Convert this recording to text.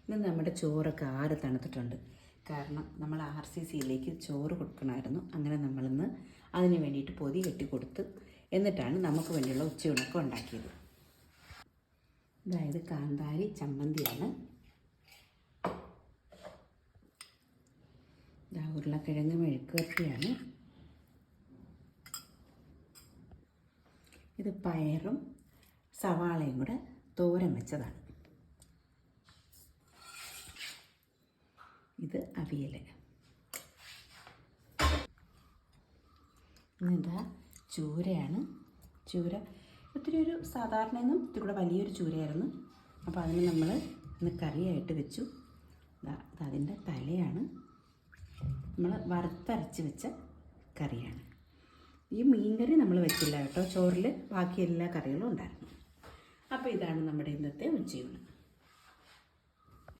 ഇന്ന് നമ്മുടെ ചോറൊക്കെ ആറ് തണുത്തിട്ടുണ്ട്. കാരണം നമ്മൾ RCCയിലേക്ക് ചോറ് കൊടുക്കണമായിരുന്നു. അങ്ങനെ നമ്മളിന്ന് അതിന് വേണ്ടിയിട്ട് പൊതി കെട്ടി കൊടുത്ത് എന്നിട്ടാണ് നമുക്ക് വേണ്ടിയുള്ള ഉച്ചയൂണൊക്കെ ഉണ്ടാക്കിയത്. അതായത് കാന്താരി ചമ്മന്തിയാണ്, ഉരുളക്കിഴങ്ങ് മെഴുക്കുവരട്ടിയാണ്, ഇത് പയറും സവാളയും കൂടെ തോരൻ വെച്ചതാണ്, ഇത് അവിയൽ. ഇതെന്താ ചൂരയാണ്. ചൂര ഒത്തിരി ഒരു സാധാരണയൊന്നും ഇത്തിരി കൂടെ വലിയൊരു ചൂരയായിരുന്നു. അപ്പോൾ അതിന് നമ്മൾ ഇന്ന് കറിയായിട്ട് വെച്ചു. അതിൻ്റെ തലയാണ്, നമ്മൾ വറുത്തരച്ച് വെച്ച കറിയാണ്. ഈ മീൻകറി നമ്മൾ വെച്ചില്ല കേട്ടോ, ചോറിൽ ബാക്കി എല്ലാ കറികളും ഉണ്ടായിരുന്നു. അപ്പോൾ ഇതാണ് നമ്മുടെ ഇന്നത്തെ ഉച്ചയൂണ്.